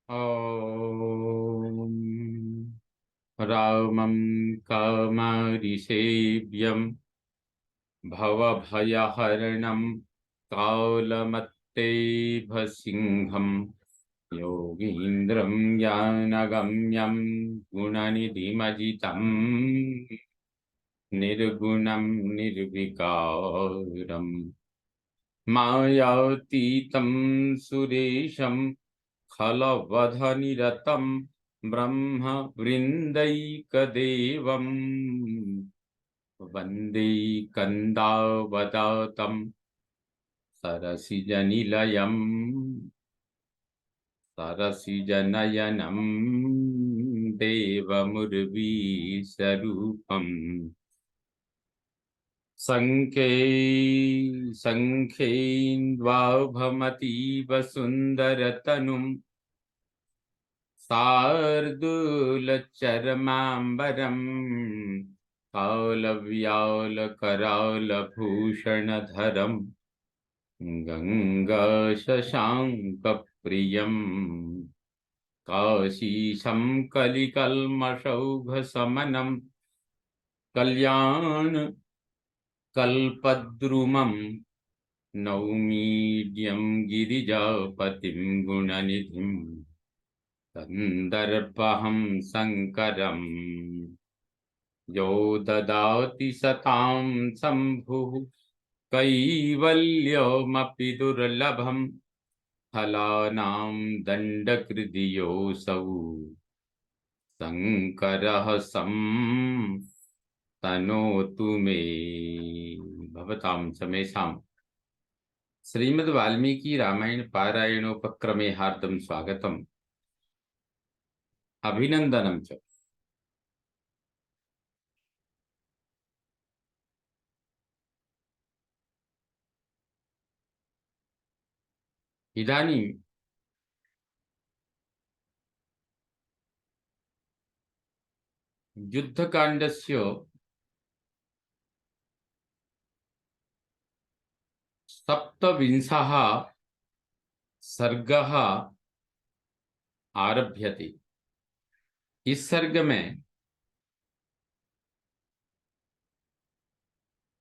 ॐ रामं कामरिसेव्यं भवभयहरणं कालमत्तेभसिंहं योगीन्द्रं ज्ञानगम्यं गुणनिधिमजितं निर्गुणं निर्विकारम् मायातीतं सुरेशं खलवधनिरतं ब्रह्मवृन्दैकदेवं वन्दे कन्दावदातं सरसिजनिलयं सरसिजनयनं देवमुर्वीसरूपम् सङ्ख्येन्द्वाभमतीव सुन्दरतनुं शार्दूलचर्माम्बरं कालव्यालकरालभूषणधरं गङ्गाशशाङ्कप्रियं काशीशं कलिकल्मषौघशमनं कल्पद्रुमं नौमीड्यं गिरिजापतिं गुणनिधिं कन्दर्पहं शङ्करम् यो ददाति सतां शम्भुः कैवल्यमपि दुर्लभं फलानां दण्डकृतियोऽसौ शङ्करः तनोतु मे। भवतां समेषां श्रीमद् वाल्मीकि रामायण पारायणोपक्रमे हार्दं स्वागतम् अभिनन्दनं च। इदानीं युद्धकाण्डस्य सप्तविंशः सर्गः आरभ्यते। इस सर्ग में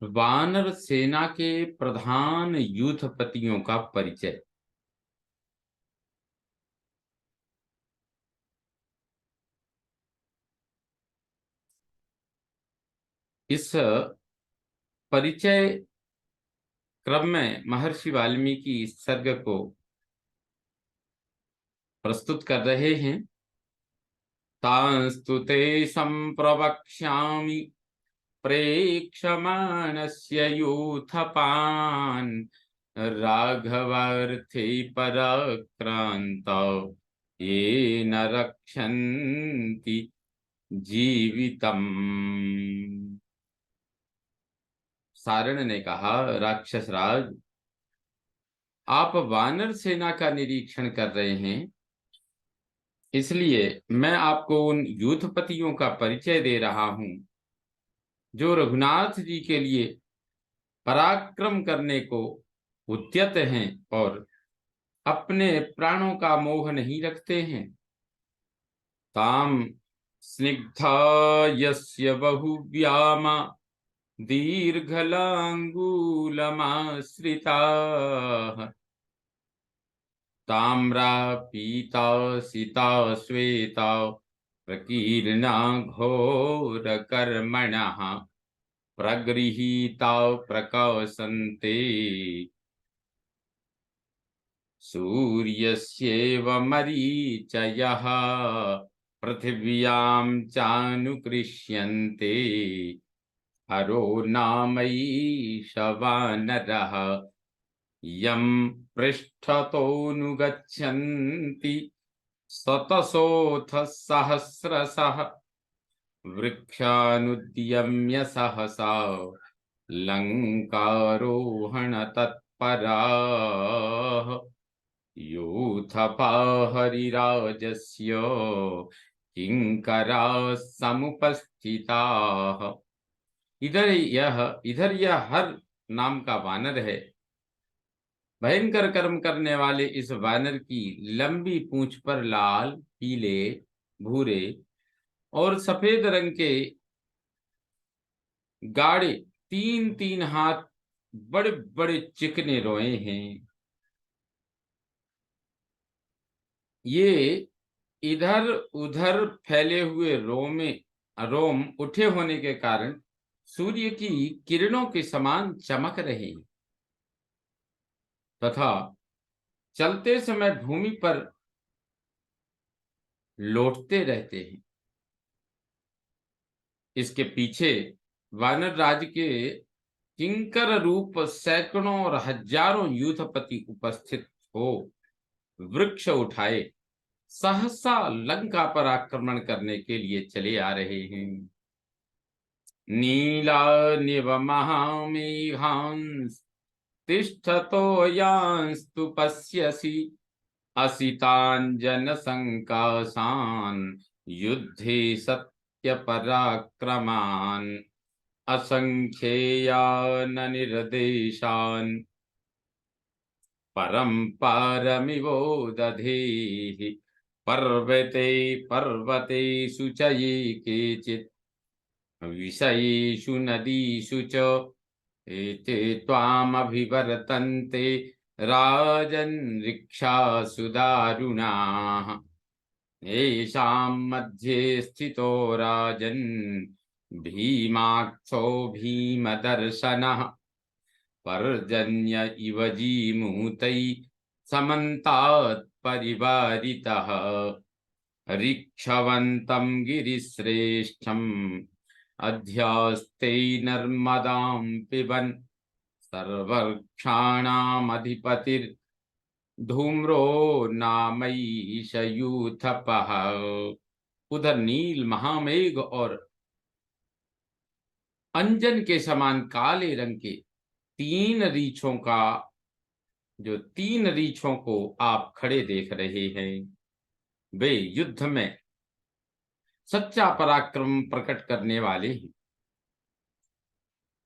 वानर सेना के प्रधान युद्धपतियों का परिचय। इस परिचय क्रम में महर्षि वाल्मीकि इस सर्ग को प्रस्तुत कर रहे हैं। तांस्तु ते संप्रवक्ष्यामि प्रेक्षमाणस्य यूथपान् राघवार्थे पराक्रान्तौ ये न रक्षन्ति जीवितम्। सारण ने कहा, राक्षस राज, आप वानर सेना का निरीक्षण कर रहे हैं, इसलिए मैं आपको उन युद्धपतियों का परिचय दे रहा हूं जो रघुनाथ जी के लिए पराक्रम करने को उद्यत हैं और अपने प्राणों का मोह नहीं रखते हैं। ताम स्निग्धा यस्य बहुव्यामा दीर्घलांगूलमाश्रिताः ताम्रा पीता सिता श्वेता प्रकीर्णा घोरकर्मणः प्रगृहीता प्रकाशन्ते सूर्यस्येव मरीचयः पृथिव्यां चानुकृष्यन्ते हरो नामैष वानरः यं पृष्ठतोऽनुगच्छन्ति शतशोऽथ सहस्रशः वृक्षानुद्यम्य सहसा लङ्कारोहण तत्पराः यूथपाहरिराजस्य किंकराः समुपस्थिताः। इधर यह हर नाम का वानर है भयंकर कर्म करने वाले इस वानर की लंबी पूंछ पर लाल, पीले, भूरे और सफेद रंग के गाढ़े 3-3 हाथ बड़े बड़े चिकने रोए हैं। ये इधर उधर फैले हुए रोम उठे होने के कारण सूर्य की किरणों के समान चमक रहे हैं तथा चलते समय भूमि पर लौटते रहते हैं। इसके पीछे वानर राज के किंकर रूप सैकड़ों और हजारों यूथपति उपस्थित हो वृक्ष उठाए सहसा लंका पर आक्रमण करने के लिए चले आ रहे हैं। नीला निव महामेघांस तिष्ठतो यांस्तु पश्यसि असिताञ्जन संकाशान युद्धे सत्य पराक्रमान असंख्येयान निर्देशान परम पारमिवो दधेहि पर्वते पर्वतेषु च ये केचित् विषयेषु नदीषु च एते त्वामभिवर्तन्ते राजन् रिक्षासु दारुणाः येषां मध्ये स्थितो राजन् भीमाक्षो भीमदर्शनः पर्जन्य इव जीमूतै समन्तात् परिवारितः ऋक्षवन्तं गिरिश्रेष्ठम् अध्यास्ते नर्मदां पिबन् सर्ववृक्षाणामधिपतिर्धूम्रो नामैष यूथपः। उधर नील महामेघ और अंजन के समान काले रंग के तीन रीछों को आप खड़े देख रहे हैं। वे युद्ध में सच्चा पराक्रम प्रकट करने वाले हैं।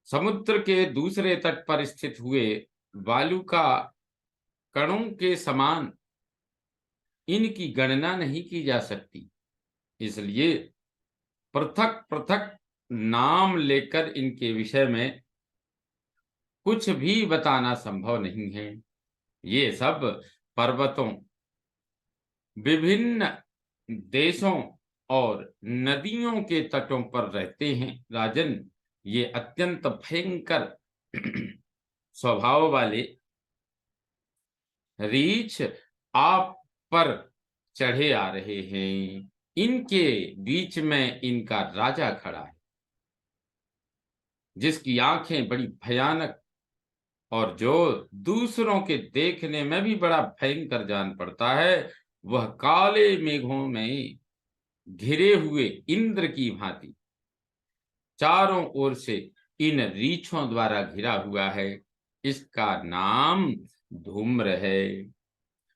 समुद्र के दूसरे तट पर स्थित हुए बालू का कणों के समान इनकी गणना नहीं की जा सकती, इसलिए पृथक पृथक नाम लेकर इनके विषय में कुछ भी बताना संभव नहीं है। ये सब पर्वतों, विभिन्न देशों और नदियों के तटों पर रहते हैं। राजन, ये अत्यंत भयंकर स्वभाव वाले रीछ आप पर चढ़े आ रहे हैं। इनके बीच में इनका राजा खड़ा है, जिसकी आंखें बड़ी भयानक और जो दूसरों के देखने में भी बड़ा भयंकर जान पड़ता है। वह काले मेघों में घिरे हुए इंद्र की भांति चारों ओर से इन रीछों द्वारा घिरा हुआ है। इसका नाम धूम्र है।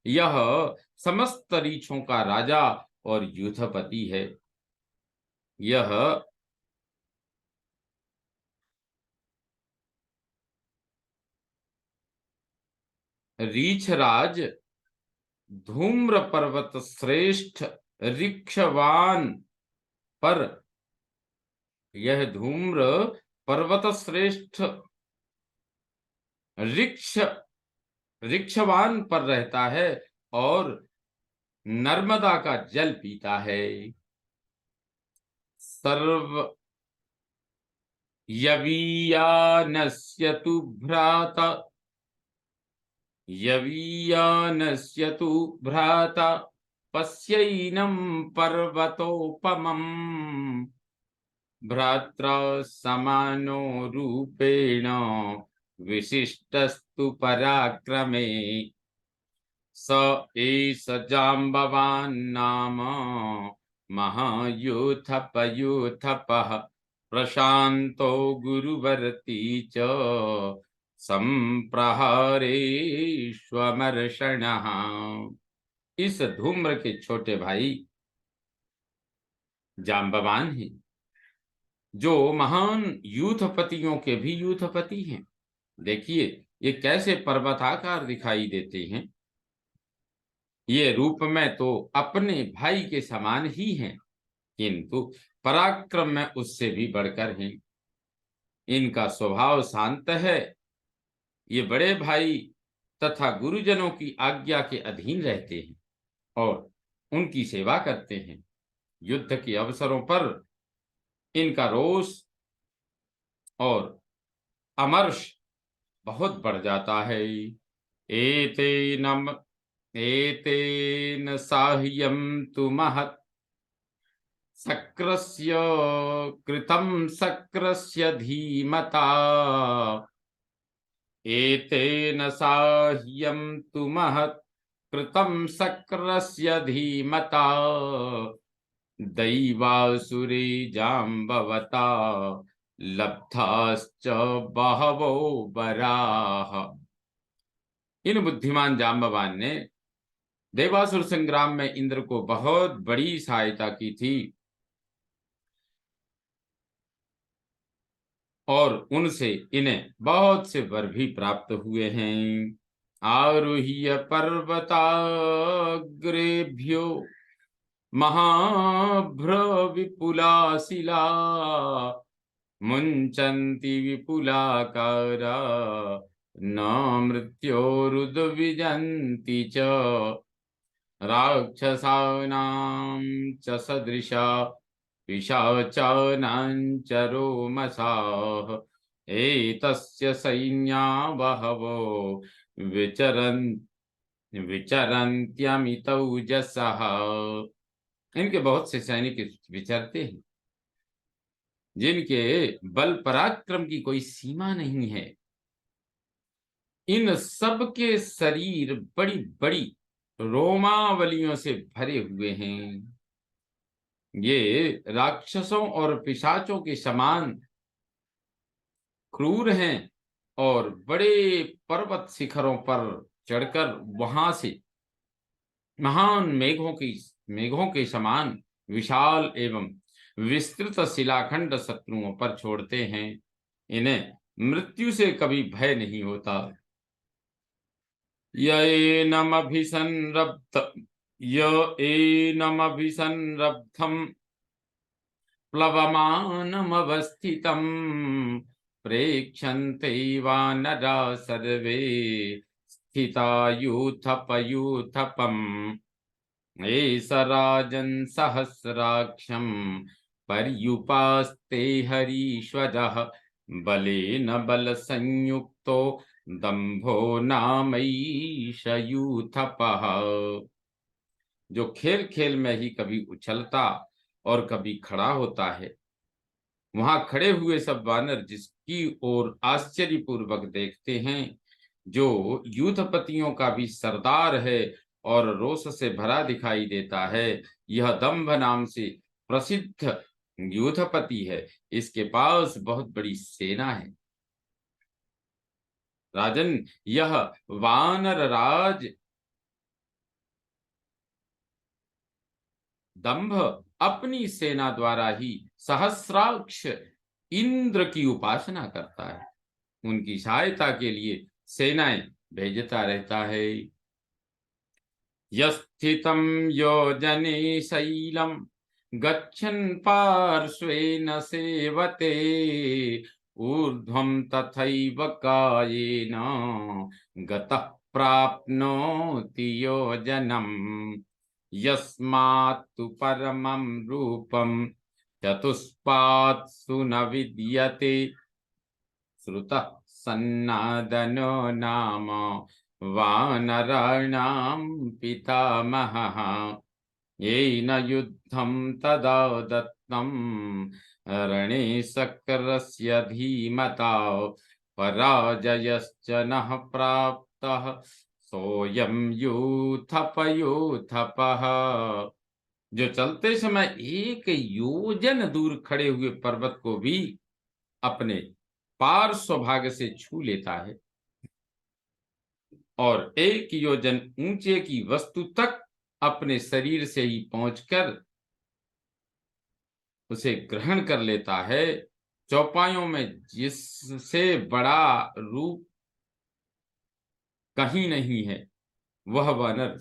यह समस्त रीछों का राजा और यूथपति है। यह रीछराज धूम्र पर्वत श्रेष्ठ ऋक्षवान पर यह धूम्र पर्वत श्रेष्ठ ऋक्षवान पर रहता है और नर्मदा का जल पीता है। सर्व यवीयानस्य तु भ्राता पश्यैनं पर्वतोपमम् भ्रात्रा समानो रूपेण विशिष्टस्तु पराक्रमे स एष जाम्बवान् नाम महायूथपः प्रशान्तो गुरुवर्ती च संप्रहारेष्वमर्षणः। इस धूम्र के छोटे भाई जाम्बवान हैं, जो महान यूथपतियों के भी यूथपति हैं। देखिए, ये कैसे पर्वताकार दिखाई देते हैं। ये रूप में तो अपने भाई के समान ही हैं, किंतु पराक्रम में उससे भी बढ़कर हैं। इनका स्वभाव शांत है। ये बड़े भाई तथा गुरुजनों की आज्ञा के अधीन रहते हैं और उनकी सेवा करते हैं। युद्ध के अवसरों पर इनका रोष और अमर्ष बहुत बढ़ जाता है। एतेन एतेन साह्यं तु महत् शक्रस्य कृतं शक्रस्य धीमता। एतेन साह्यं तु महत् कृतं शक्रस्य धीमता। दैवासुरे जाम्बवता लब्धाश्च बहवो वराः। इन बुद्धिमान जाम्बवान ने देवासुर संग्राम में इंद्र को बहुत बड़ी सहायता की थी और उनसे इन्हें बहुत से वर भी प्राप्त हुए हैं। आरुह्य पर्वताग्रेभ्यो महाभ्र विपुला शिला मुञ्चन्ति विपुलाकारा न मृत्योरुद्विजन्ति च। राक्षसानां च सदृशा पिशाचानां च रोमसाः। एतस्य सैन्या बहवो विचरन्त्यमितौजसः। इनके बहुत से सैनिक विचरते हैं, जिनके बल पराक्रम की कोई सीमा नहीं है। इन सब के शरीर बड़ी बड़ी रोमावलियों से भरे हुए हैं। ये राक्षसों और पिशाचों के समान क्रूर हैं और बड़े पर्वत शिखरों पर चढ़कर वहां से महान मेघों के समान विशाल एवं विस्तृत शिलाखंड शत्रुओं पर छोड़ते हैं। इन्हें मृत्यु से कभी भय नहीं होता। य एनमभिसंरब्धं प्लवमानमवस्थितं प्रेक्षन्ते वानरा सर्वे स्थितायूथपयूथपम्। एष राजन् सहस्राक्षं पर्युपास्ते हरीश्वरः बलेन बलसंयुक्तो दंभो नामैष यूथपः। जो खेल खेल में ही कभी उछलता और कभी खड़ा होता है। वहां खड़े हुए सब वानर जिसकी ओर आश्चर्यपूर्वक देखते हैं, जो यूथपतियों का भी सरदार है और रोष से भरा दिखाई देता है, यह दंभ नाम से प्रसिद्ध यूथपति है। इसके पास बहुत बड़ी सेना है। राजन, यह वानर राज दंभ अपनी सेना द्वारा ही सहस्राक्ष इंद्र की उपासना करता है। उनकी सहायता के लिए सेनाएं भेजता रहता है। यस्थितं योजने शैलं गच्छन् पार्श्वेन सेवते ऊर्ध्वं तथैव कायेन गतः प्राप्नोति योजनम्। यस्मात्तु परमं रूपं चतुष्पात्सु न विद्यते श्रुतः सन्नादनो नाम वानराणां पितामहः। येन युद्धं तदा दत्तं रणे शक्रस्य धीमता पराजयश्च नः प्राप्तः सोऽयं यूथपः। जो चलते समय एक योजन दूर खड़े हुए पर्वत को भी अपने पार्श्व भाग से छू लेता है और एक योजन ऊंचे की वस्तु तक अपने शरीर से ही पहुंचकर उसे ग्रहण कर लेता है। चौपायों में जिससे बड़ा रूप कहीं नहीं है। वह वानर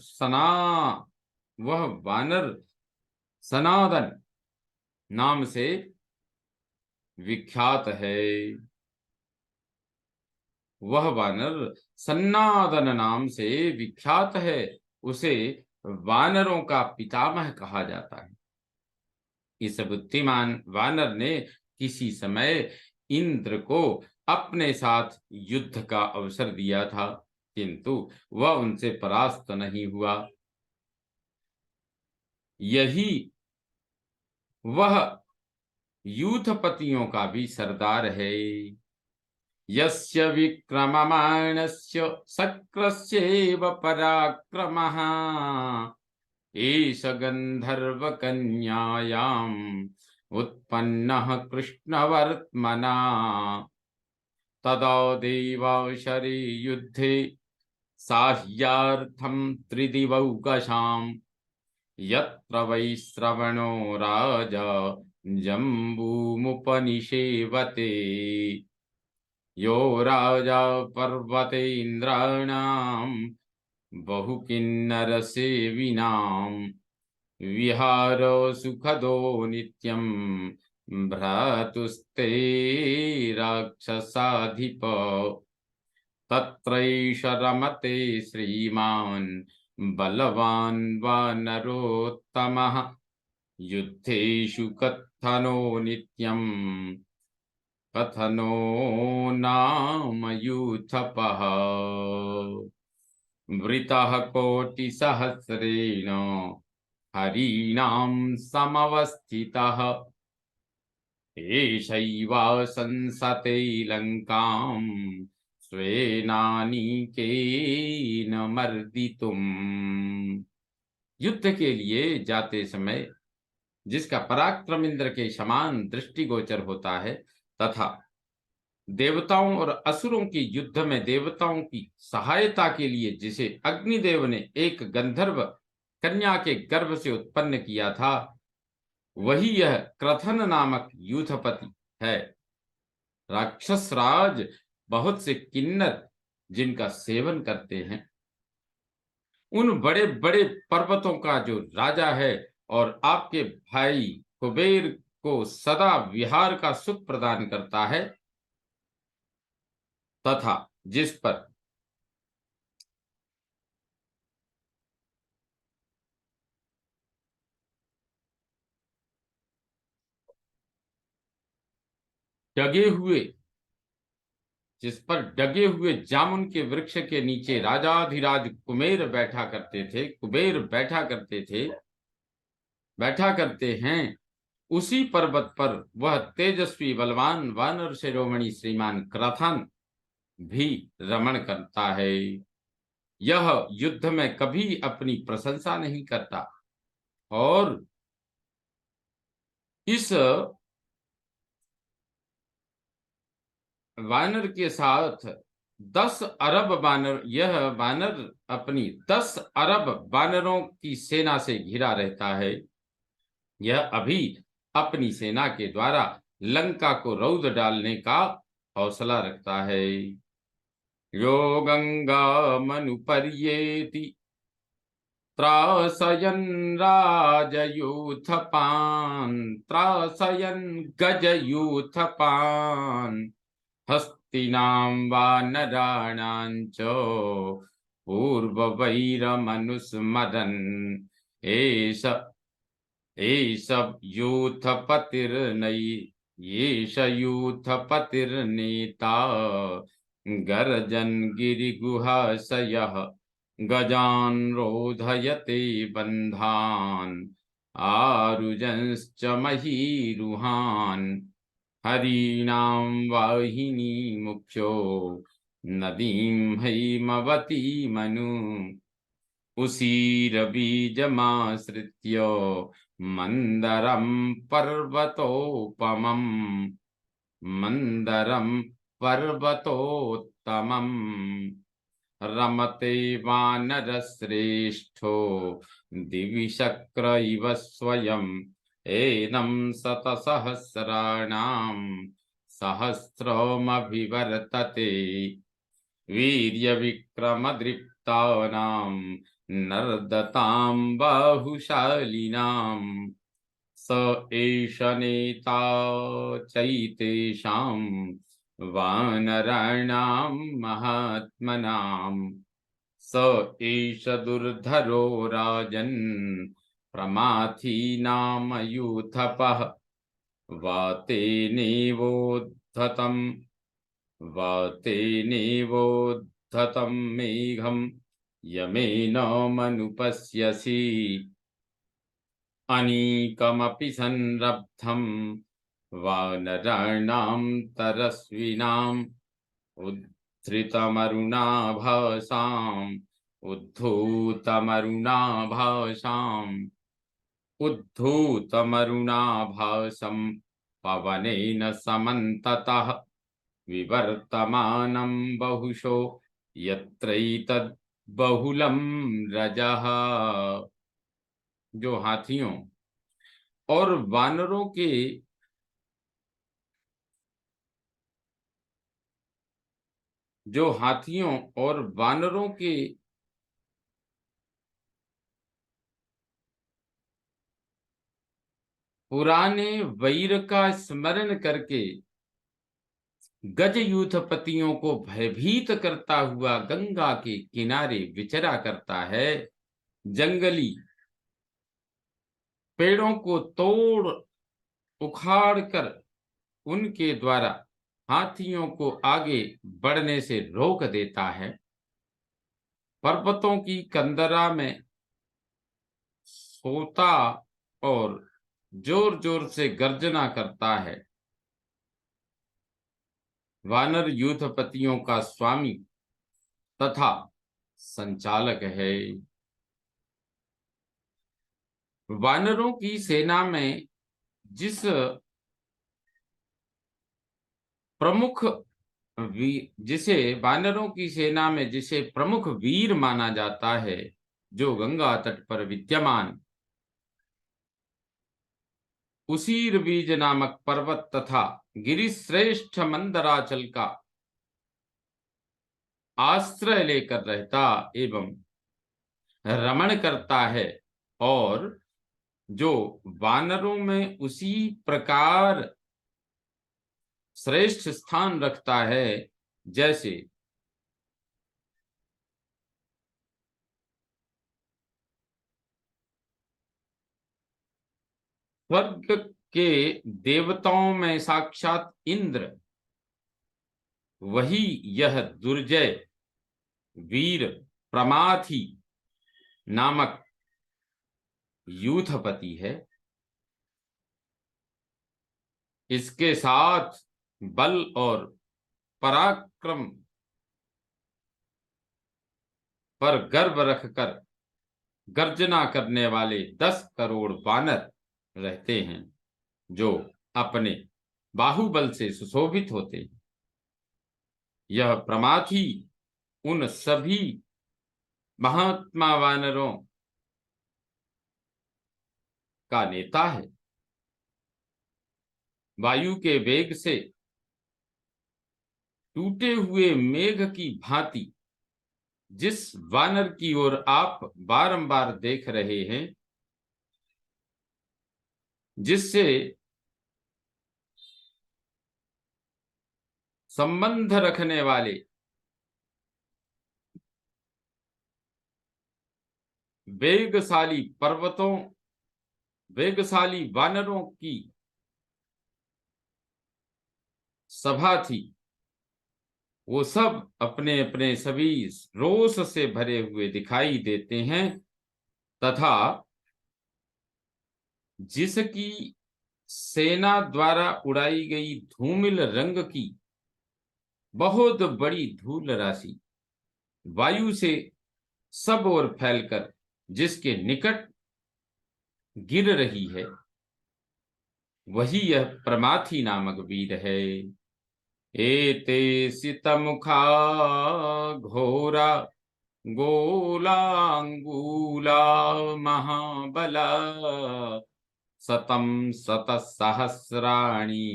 सनातन नाम से विख्यात है। वह वानर सन्नादन नाम से विख्यात है। उसे वानरों का पितामह कहा जाता है। इस बुद्धिमान वानर ने किसी समय इंद्र को अपने साथ युद्ध का अवसर दिया था, किंतु वह उनसे परास्त नहीं हुआ। यही वह यूथपतियों का भी सरदार है। यस्य विक्रममाणस्य शक्रस्येव पराक्रमः एष गन्धर्वकन्यायाम् उत्पन्नः कृष्णवर्त्मना। तदा देवाशरे युद्धे साह्यार्थं त्रिदिवौकशाम् यत्र वै श्रवणो राजा जम्बूमुपनिषेवते। यो राजा पर्वतेन्द्राणां बहुकिन्नरसेविनां विहारो सुखदो नित्यं भ्रातुस्ते राक्षसाधिप। तत्रैष रमते श्रीमान् बलवान् वानरोत्तमः युद्धेषु कथनो नित्यं कथनो नाम यूथपः। वृतः कोटिसहस्रेण हरीणां समवस्थितः एषैवाशंसते लङ्कां स्वेनानीकेन मर्दितुम्। युद्ध के लिए जाते समय जिसका पराक्रम इंद्र के समान दृष्टिगोचर होता है, तथा देवताओं और असुरों की युद्ध में देवताओं की सहायता के लिए जिसे अग्निदेव ने एक गंधर्व कन्या के गर्भ से उत्पन्न किया था, वही यह क्रथन नामक यूथपति है। राक्षस राज बहुत से किन्नर जिनका सेवन करते हैं, उन बड़े बड़े पर्वतों का जो राजा है और आपके भाई कुबेर को सदा विहार का सुख प्रदान करता है, तथा जिस पर डगे हुए जामुन के वृक्ष के नीचे राजाधिराज कुबेर बैठा करते हैं, उसी पर्वत पर वह तेजस्वी बलवान वानर शिरोमणि श्रीमान क्रथन भी रमण करता है। यह युद्ध में कभी अपनी प्रशंसा नहीं करता और इस वानर के साथ 10 अरब वानर, यह वानर अपनी 10 अरब वानरों की सेना से घिरा रहता है। यह अभी अपनी सेना के द्वारा लंका को रौद डालने का हौसला रखता है। यो गंगा मनुपर्येति त्रासयन् गजयूथपान् हस्तिनां वानराणां च पूर्ववैरमनुस्मरन् एष यूथपतिर्नेता गर्जन् गिरिगुहाशयः गजान् रोधयते बन्धान् आरुजंश्च महीरुहान् हरीणां वाहिनी मुख्यो नदीं हैमवतीमनु उसीरबीजमाश्रित्य मन्दरं पर्वतोत्तमम् रमते वानरश्रेष्ठो दिवि शक्र इव स्वयं एनं शतसहस्राणां सहस्रमभिवर्तते वीर्य विक्रम दृप्तानां नर्दतां बाहुशालिनां स एष नेता चैतेषां वानराणां महात्मनां स एष दुर्धरो राजन् प्रमाथीनामयूथपः वातेनेवोद्धतं मेघं यमेन मनुपश्यसि अनीकमपि संरब्धं वानराणां तरस्विनाम् उद्धूतमरुणाभासं पवनेन समन्ततः विवर्तमानं बहुशो यत्रैतद्बहुलं रजः। जो हाथियों और वानरों के पुराने वैर का स्मरण करके गज यूथपतियों को भयभीत करता हुआ गंगा के किनारे विचरा करता है। जंगली पेड़ों को तोड़ उखाड़ कर उनके द्वारा हाथियों को आगे बढ़ने से रोक देता है। पर्वतों की कंदरा में सोता और जोर जोर से गर्जना करता है। वानर यूथपतियों का स्वामी तथा संचालक है। वानरों की सेना में जिस प्रमुख जिसे वानरों की सेना में जिसे प्रमुख वीर माना जाता है, जो गंगा तट पर विद्यमान उसीरबीज नामक पर्वत तथा गिरिश्रेष्ठ मंदराचल का आश्रय लेकर रहता एवं रमण करता है, और जो वानरों में उसी प्रकार श्रेष्ठ स्थान रखता है जैसे स्वर्ग के देवताओं में साक्षात इंद्र, वही यह दुर्जय वीर प्रमाथी नामक यूथपति है। इसके साथ बल और पराक्रम पर गर्व रखकर गर्जना करने वाले 10 करोड़ वानर रहते हैं, जो अपने बाहुबल से सुशोभित होते हैं। यह प्रमाथी उन सभी महात्मा वानरों का नेता है। वायु के वेग से टूटे हुए मेघ की भांति जिस वानर की ओर आप बारंबार देख रहे हैं, जिससे संबंध रखने वाले वेगशाली वानरों की सभा थी, वो सब अपने अपने सभी रोष से भरे हुए दिखाई देते हैं तथा जिसकी सेना द्वारा उड़ाई गई धूमिल रंग की बहुत बड़ी धूल राशि वायु से सब ओर फैलकर जिसके निकट गिर रही है, वही यह प्रमाथी नामक वीर है। एते सितमुखा घोरा गोलांगूला महाबला शतं शतसहस्राणि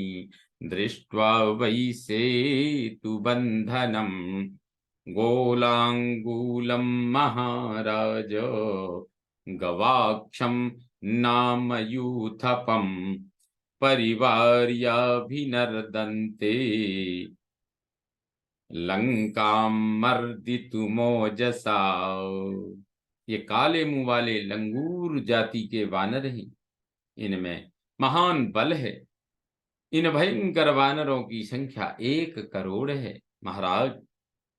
दृष्ट्वा वै सेतुबन्धनम् गोलांगूलम महाराज गवाक्षम नाम यूथपम परिवार्याभिनर्दन्ते लंकाम मर्दितुमोजसा। ये काले मुंह वाले लंगूर जाति के वानर हैं, इनमें महान बल है। इन भयंकर वानरों की संख्या 1 करोड़ है। महाराज,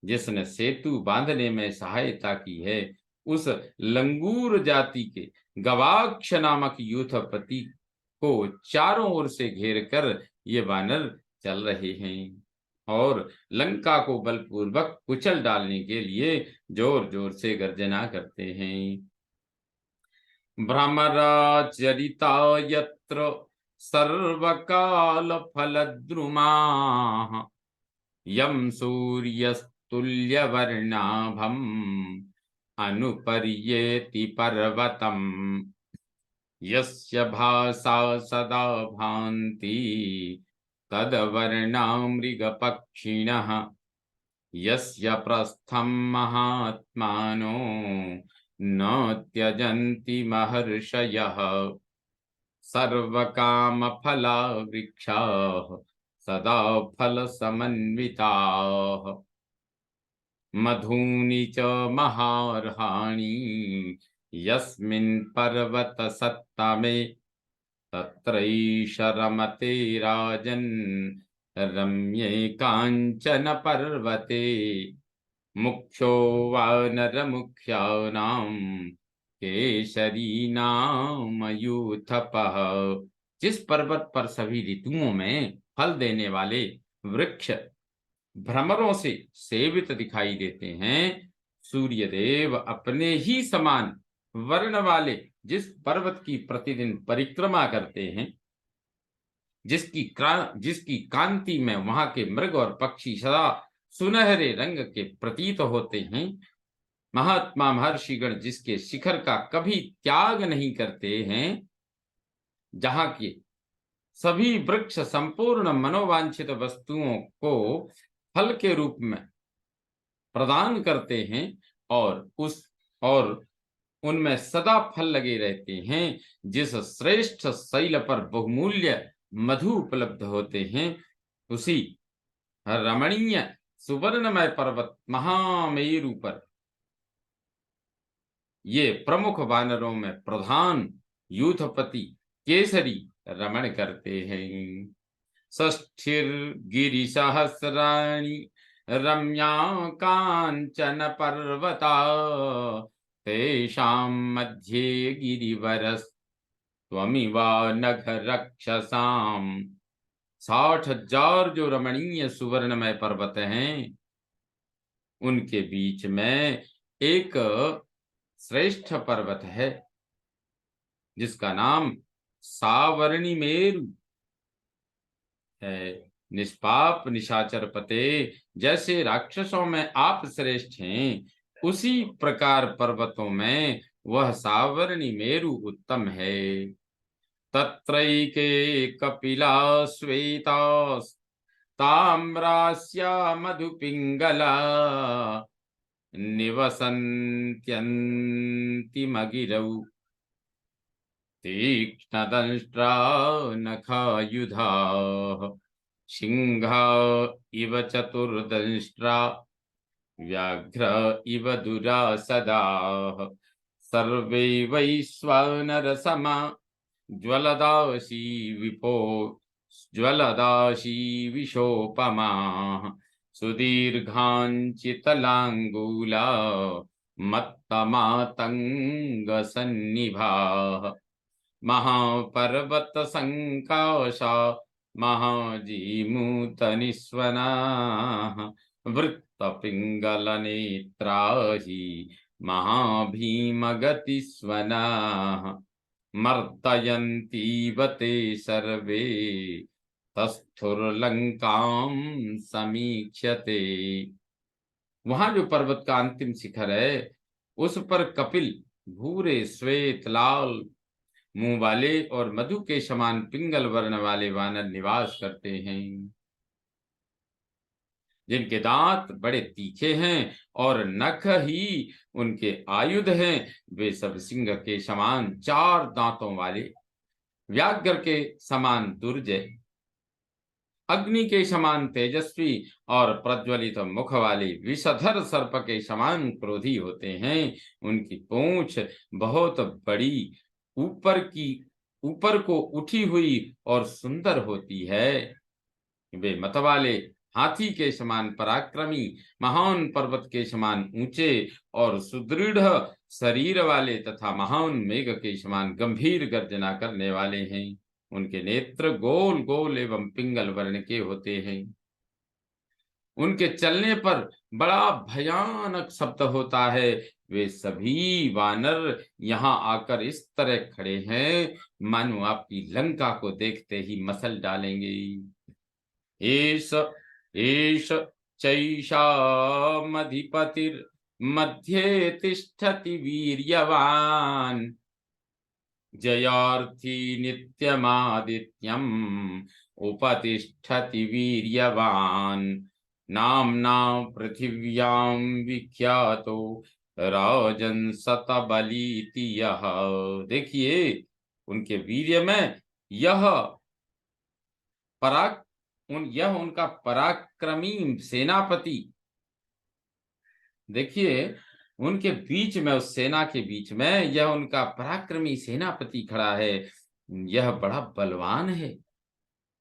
जिसने सेतु बांधने में सहायता की है, उस लंगूर जाति के गवाक्ष नामक यूथपति को चारों ओर से घेर कर ये वानर चल रहे हैं और लंका को बलपूर्वक कुचल डालने के लिए जोर जोर से गर्जना करते हैं। भ्रमराचरिता यत्र सर्वकाल फलद्रुमाः यं सूर्यस्तुल्यवर्णाभम् अनुपर्येति पर्वतम् यस्य भासा सदा भान्ति तद्वर्णा मृगपक्षिणः यस्य प्रस्थं महात्मानो न त्यजन्ति महर्षयः सर्वकामफला वृक्षाः सदा फलसमन्विताः मधूनि च महार्हाणि यस्मिन् पर्वतसत्तमे तत्रैष रमते राजन् रम्ये काञ्चन पर्वते मुख्यो वानरमुख्यानां केसरीनाम यूथपः। जिस पर्वत पर सभी ऋतुओं में फल देने वाले वृक्ष भ्रमरों से सेवित दिखाई देते हैं, सूर्यदेव अपने ही समान वर्ण वाले जिस पर्वत की प्रतिदिन परिक्रमा करते हैं, जिसकी कांति में वहां के मृग और पक्षी सदा सुनहरे रंग के प्रतीत होते हैं, महात्मा महर्षिगण जिसके शिखर का कभी त्याग नहीं करते हैं, जहां के सभी वृक्ष संपूर्ण मनोवांछित वस्तुओं को फल के रूप में प्रदान करते हैं और उनमें सदा फल लगे रहते हैं, जिस श्रेष्ठ शैल पर बहुमूल्य मधु उपलब्ध होते हैं, उसी रमणीय सुवर्णमय पर्वत महामेरु पर ये प्रमुख वानरों में प्रधान यूथपति केसरी रमण करते हैं। षष्ठिर्गिरिसहस्राणि रम्या कांचन पर्वता तेषां मध्ये गिरिवरस्त्वमिवा नघ रक्षसाम्। 60,000 जो रमणीय सुवर्णमय पर्वत हैं, उनके बीच में एक श्रेष्ठ पर्वत है जिसका नाम सावर्णी मेरु है। निष्पाप निशाचर पते, जैसे राक्षसों में आप श्रेष्ठ हैं, उसी प्रकार पर्वतों में वह सावर्णी मेरु उत्तम है। तत्रैके कपिला श्वेता ताम्रास्या मधुपिंगला निवसन्त्यन्तिमगिरौ तीक्ष्णदंष्ट्रा नखायुधाः सिंहा इव चतुर्दंष्ट्रा व्याघ्र इव दुरासदाः सर्वे वैश्वानरसमा ज्वलदाशी विशोपमाः सुदीर्घाञ्चितलाङ्गूला मत्तमातङ्गसन्निभाः महापर्वत संकाशा महाजीमूतनिस्वनाः वृत्तपिङ्गलनेत्रा हि महाभीमगतिस्वनाः मर्दयन्तीव ते सर्वे तस्थुर्लंकां समीक्ष्यते। वहां जो पर्वत का अंतिम शिखर है, उस पर कपिल भूरे श्वेत लाल मुंह वाले और मधु के समान पिंगल वर्ण वाले वानर निवास करते हैं। जिनके दांत बड़े तीखे हैं और नख ही उनके आयुध हैं। वे सब सिंह के समान 4 दांतों वाले, व्याघ्र के समान दुर्जय, अग्नि के समान तेजस्वी और प्रज्वलित मुख वाले विषधर सर्प के समान क्रोधी होते हैं। उनकी पूंछ बहुत बड़ी, ऊपर को उठी हुई और सुंदर होती है। वे मतवाले हाथी के समान पराक्रमी, महान पर्वत के समान ऊंचे और सुदृढ़ शरीर वाले तथा महान मेघ के समान गंभीर गर्जना करने वाले हैं। उनके नेत्र गोल गोल एवं पिंगल वर्ण के होते हैं। उनके चलने पर बड़ा भयानक शब्द होता है। वे सभी वानर यहाँ आकर इस तरह खड़े हैं मानो आपकी लंका को देखते ही मसल डालेंगे। एष एष चैषामधिपतिर्मध्ये तिष्ठति वीर्यवान्, जयार्थी नित्यमादित्यम् उपतिष्ठति वीर्यवान्, नाम्ना पृथिव्यां विख्यातो राजन् शतबलीति यः। देखिए, उनके वीर्य में यह यह उनका पराक्रमी सेनापति, देखिए उनके बीच में, उस सेना के बीच में यह उनका पराक्रमी सेनापति खड़ा है। यह बड़ा बलवान है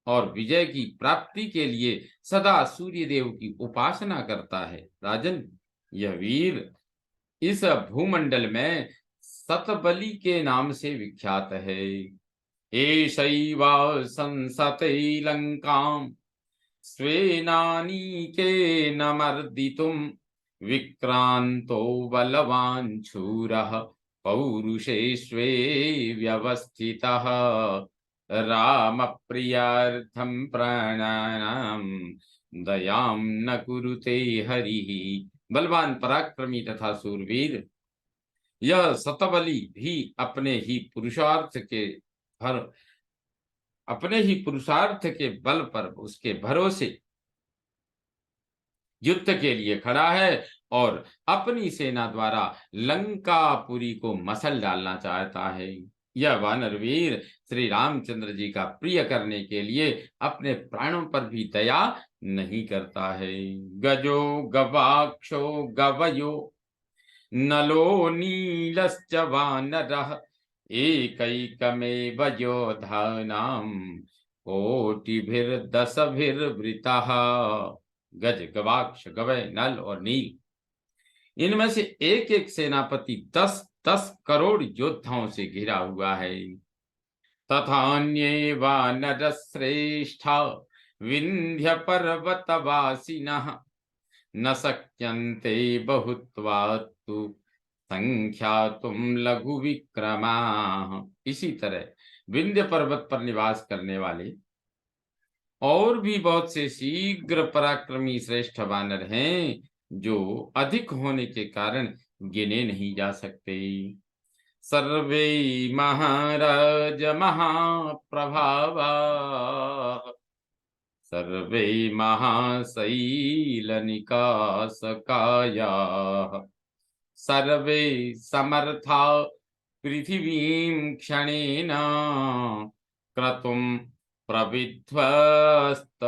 और विजय की प्राप्ति के लिए सदा सूर्य देव की उपासना करता है। राजन, यह वीर इस भूमंडल में शतबली के नाम से विख्यात है। एषैव संसते लंकां स्वेनानीकेन मर्दितुम्, विक्रांतो बलवान् शूरः पौरुषेष्वे व्यवस्थितः, रामप्रियार्थं प्राणानां दयां न कुरुते हरिः। बलवान, पराक्रमी तथा सूरवीर यह शतबली भी अपने ही पुरुषार्थ के बल पर उसके भरोसे युद्ध के लिए खड़ा है और अपनी सेना द्वारा लंकापुरी को मसल डालना चाहता है। यह वानर वीर श्री रामचंद्र जी का प्रिय करने के लिए अपने प्राणों पर भी दया नहीं करता है। गजो गवाक्षो गवयो नलो नीलश्च वानरः, एकैकमेव योधानां कोटिभिर्दशभिर्वृतः। गज, गवाक्ष, गवय, नल और नील, इनमें से एक एक सेनापति 10-10 करोड़ योद्धाओं से घिरा हुआ है। तथान्ये वानर श्रेष्ठा विंध्य पर्वतवासिनः, न शक्यन्ते बहुत्वात्तु संख्यातुम लघु विक्रमाः। इसी तरह विंध्य पर्वत पर निवास करने वाले और भी बहुत से शीघ्र पराक्रमी श्रेष्ठ वानर हैं, जो अधिक होने के कारण गिने नहीं जा सकते। सर्वे महाराज महाप्रभावा, सर्वे महाशैल निकासकायाः, सर्वे समर्था पृथिवीं क्षणेन क्रतुं प्रविध्वस्त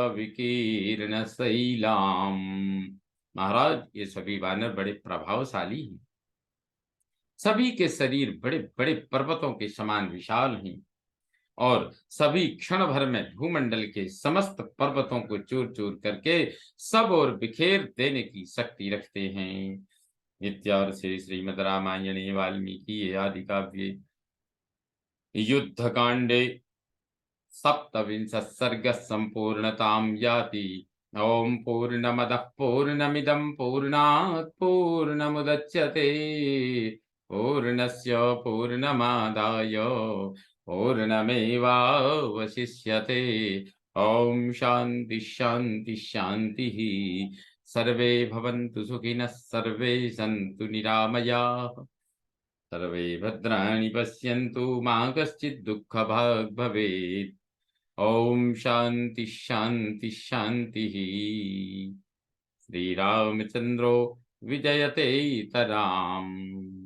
शैलाम। महाराज, ये सभी वानर बड़े प्रभावशाली हैं। सभी के शरीर बड़े बड़े पर्वतों के समान विशाल हैं और सभी क्षण भर में भूमंडल के समस्त पर्वतों को चूर चूर करके सब और बिखेर देने की शक्ति रखते हैं। इत्यार्षे श्रीमद् रामायणे वाल्मीकि आदि काव्ये युद्ध कांडे सप्तविंशः सर्गः संपूर्णतां याति। ओम पूर्णमदः पूर्णमिदं पूर्णात् पूर्णमुदच्यते, पूर्णस्य पूर्णमादाय पूर्णमेवावशिष्यते। ओम शांति शांति शांति। सर्वे भवन्तु सुखिनः, सर्वे सन्तु निरामयाः, सर्वे भद्राणि पश्यन्तु मा कश्चित् दुःखभाग् भवेत्। ओम शांति शांति शांति। श्रीरामचन्द्रो विजयते तराम्।